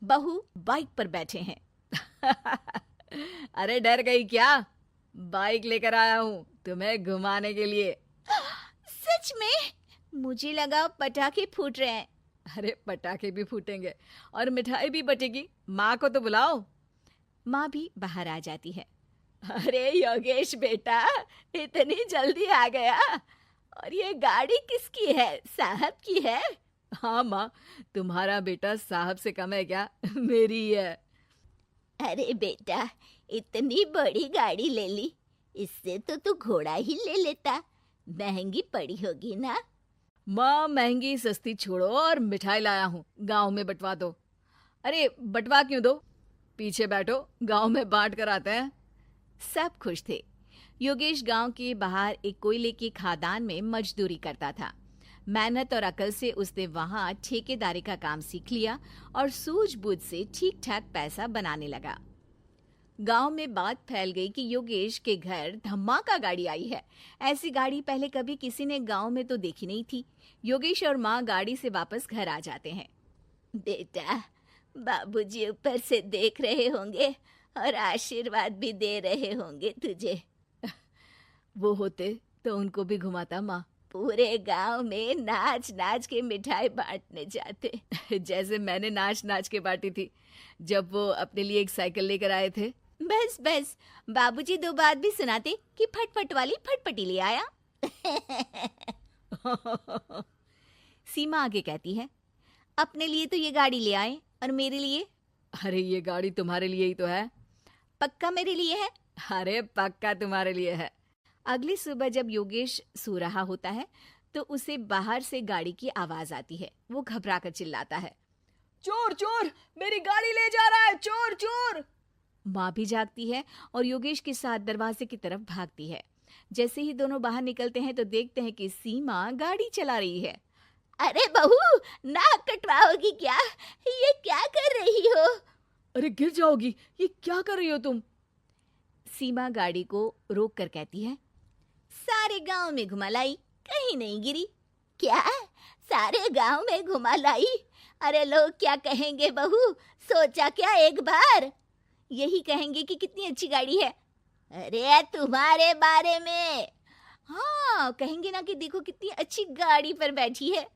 बहू बाइक पर बैठे हैं। अरे डर गई क्या? बाइक लेकर आया हूँ तुम्हें घुमाने के लिए। सच में? मुझे लगा पटाखे फूट रहे हैं। अरे पटाखे भी फूटेंगे और मिठाई भी बटेगी। माँ को तो बुलाओ। माँ भी बाहर आ जाती है। अरे योगेश बेटा, इतनी जल्दी आ गया। और ये गाड़ी किसकी है? साहब की है? हाँ माँ, तुम्हारा बेटा साहब से कम है क्या? मेरी ही है। अरे बेटा, इतनी बड़ी गाड़ी ले ली, इससे तो तू घोड़ा ही ले लेता। महंगी पड़ी होगी ना? माँ महंगी सस्ती छोड़ो और मिठाई लाया हूँ, गांव में बंटवा दो। अरे बंटवा क्यों दो? पीछे बैठो, गांव में बांट कर आते हैं। सब खुश थे। योगेश गांव के बाहर एक कोयले की खदान में मजदूरी करता था। मेहनत और अकल से उसने वहां ठेकेदारी का काम सीख लिया और सूझबूझ से ठीक ठाक पैसा बनाने लगा। गांव में बात फैल गई कि योगेश के घर धमाका गाड़ी आई है। ऐसी गाड़ी पहले कभी किसी ने गांव में तो देखी नहीं थी। योगेश और माँ गाड़ी से वापस घर आ जाते हैं। बेटा, बाबूजी ऊपर से देख रहे होंगे और आशीर्वाद भी दे रहे होंगे तुझे। वो होते तो उनको भी घुमाता माँ। पूरे गांव में नाच नाच के मिठाई बांटने जाते। जैसे मैंने नाच नाच के बांटी थी जब वो अपने लिए एक साइकिल लेकर आए थे। बस बस, बाबूजी दो बात भी सुनाते कि फटफट वाली फटफटी ले आया। सीमा आगे कहती है, अपने लिए तो ये गाड़ी ले आए और मेरे लिए? अरे ये गाड़ी तुम्हारे लिए ही तो है। पक्का मेरे लिए है? अरे पक्का तुम्हारे लिए है। अगली सुबह जब योगेश सो रहा होता है तो उसे बाहर से गाड़ी की आवाज आती है। वो घबरा कर चिल्लाता है, चोर चोर, मेरी गाड़ी ले जा रहा है, चोर चोर। माँ भी जागती है और योगेश के साथ दरवाजे की तरफ भागती है। जैसे ही दोनों बाहर निकलते हैं तो देखते हैं कि सीमा गाड़ी चला रही है। अरे बहू, नाक कटवाओगी क्या? ये क्या कर रही हो? अरे गिर जाओगी, ये क्या कर रही हो तुम? सीमा गाड़ी को रोक कर कहती है, सारे गांव में घुमा लाई, कहीं नहीं गिरी। क्या? सारे गांव में घुमा लाई? अरे लोग क्या कहेंगे बहू? सोचा क्या एक बार? यही कहेंगे कि कितनी अच्छी गाड़ी है। अरे तुम्हारे बारे में। हाँ, कहेंगे ना कि देखो कितनी अच्छी गाड़ी पर बैठी है।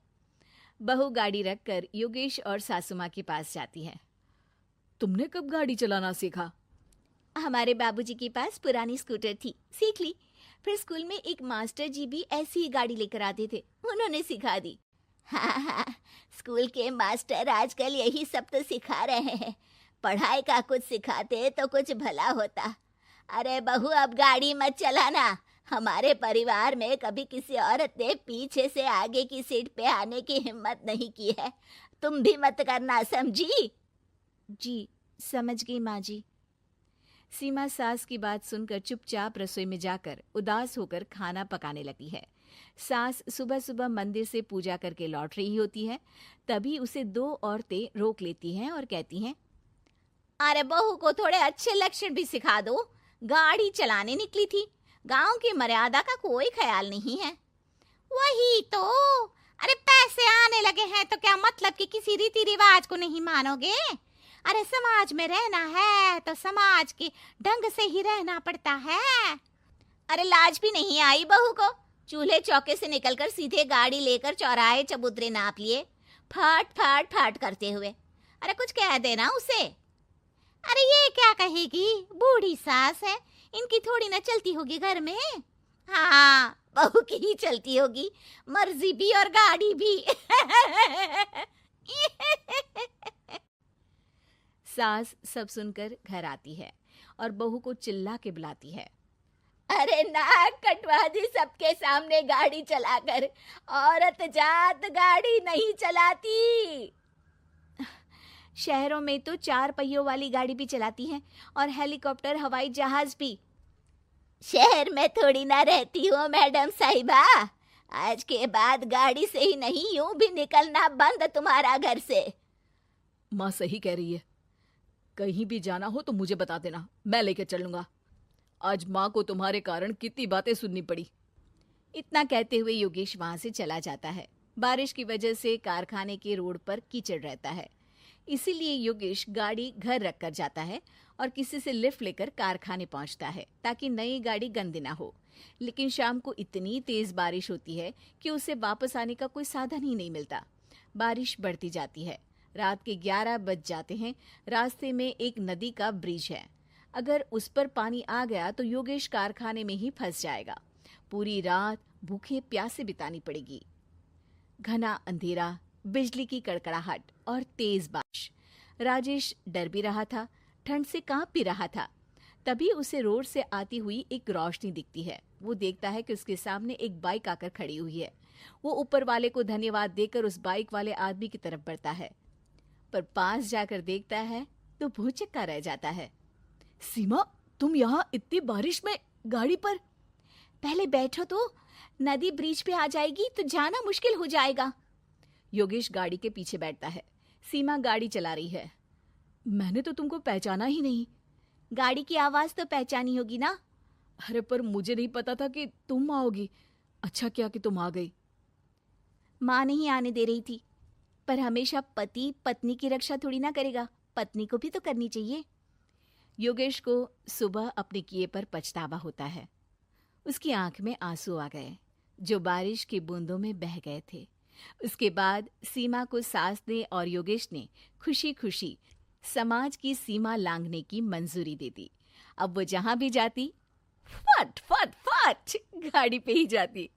बहू गाड़ी रखकर योगेश और सासू माँ के पास जाती है। तुमने कब गाड़ी चलाना सीखा? हमारे बाबूजी के पास पुरानी स्कूटर थी, सीख ली। फिर स्कूल में एक मास्टर जी भी ऐसी ही गाड़ी लेकर आते थे, उन्होंने सिखा दी। हाँ हाँ, स्कूल के मास्टर आजकल यही सब तो सिखा रहे हैं। पढ़ाई का कुछ सिखाते तो कुछ भला होता। अरे बहू, अब गाड़ी मत चलाना। हमारे परिवार में कभी किसी औरत ने पीछे से आगे की सीट पे आने की हिम्मत नहीं की है। तुम भी मत करना, समझी? जी, समझ गई माँ जी। सीमा सास की बात सुनकर चुपचाप रसोई में जाकर उदास होकर खाना पकाने लगती है। सास सुबह सुबह मंदिर से पूजा करके लौट रही होती है। तभी उसे दो औरतें रोक लेती हैं और कहती हैं, अरे बहू को थोड़े अच्छे लक्षण भी सिखा दो। गाड़ी चलाने निकली थी, गांव की मर्यादा का कोई ख्याल नहीं है। वही तो। अरे पैसे आने लगे हैं तो क्या मतलब कि किसी रीति रिवाज को नहीं मानोगे? अरे समाज में रहना है तो समाज के ढंग से ही रहना पड़ता है। अरे लाज भी नहीं आई बहू को? चूल्हे चौके से निकलकर सीधे गाड़ी लेकर चौराहे चबूतरे नाप लिए, फट फट फट करते हुए। अरे कुछ कह देना उसे। अरे ये क्या कहेगी, बूढ़ी सास है, इनकी थोड़ी ना चलती होगी घर में। हाँ, बहू की ही चलती होगी, मर्जी भी और गाड़ी भी। सास सब सुनकर घर आती है और बहू को चिल्ला के बुलाती है, अरे नाक कटवा दी सबके सामने गाड़ी चलाकर। औरत जात गाड़ी नहीं चलाती। शहरों में तो 4 पहियों वाली गाड़ी भी चलाती हैं और हेलीकॉप्टर, हवाई जहाज भी। शहर में थोड़ी ना रहती हो मैडम साहिबा। आज के बाद गाड़ी से ही नहीं, यूं भी निकलना बंद तुम्हारा घर से। माँ सही कह रही है, कहीं भी जाना हो तो मुझे बता देना, मैं लेकर चलूंगा। आज माँ को तुम्हारे कारण कितनी बातें सुननी पड़ी। इतना कहते हुए योगेश वहां से चला जाता है। बारिश की वजह से कारखाने के रोड पर कीचड़ रहता है। इसीलिए योगेश गाड़ी घर रख कर जाता है और किसी से लिफ्ट लेकर कारखाने पहुंचता है ताकि नई गाड़ी गंदी ना हो। लेकिन शाम को इतनी तेज बारिश होती है कि उसे वापस आने का कोई साधन ही नहीं मिलता। बारिश बढ़ती जाती है। रात के 11 बज जाते हैं। रास्ते में एक नदी का ब्रिज है। अगर उस पर पानी आ गया तो योगेश कारखाने में ही फंस जाएगा। पूरी रात भूखे प्यासे बितानी पड़ेगी। घना अंधेरा, बिजली की कड़कड़ाहट और तेज बारिश। राजेश डर भी रहा था, ठंड से कांप भी रहा था। तभी उसे रोड से आती हुई एक रोशनी दिखती है। वो देखता है कि उसके सामने एक बाइक आकर खड़ी हुई है। वो ऊपर वाले को धन्यवाद देकर उस बाइक वाले आदमी की तरफ बढ़ता है, पर पास जाकर देखता है तो भौचक्का रह जाता है। सीमा, तुम यहाँ इतनी बारिश में गाड़ी पर? पहले बैठो तो, नदी ब्रिज पे आ जाएगी तो जाना मुश्किल हो जाएगा। योगेश गाड़ी के पीछे बैठता है। सीमा गाड़ी चला रही है। मैंने तो तुमको पहचाना ही नहीं। गाड़ी की आवाज तो पहचानी होगी ना। अरे पर मुझे नहीं पता था कि तुम आओगी। अच्छा किया कि तुम आ गई। माँ नहीं आने दे रही थी, पर हमेशा पति पत्नी की रक्षा थोड़ी ना करेगा, पत्नी को भी तो करनी चाहिए। योगेश को सुबह अपने किए पर पछतावा होता है। उसकी आंख में आंसू आ गए जो बारिश की बूंदों में बह गए थे। उसके बाद सीमा को सास ने और योगेश ने खुशी खुशी समाज की सीमा लांघने की मंजूरी दे दी। अब वो जहां भी जाती फट फट फट गाड़ी पे ही जाती।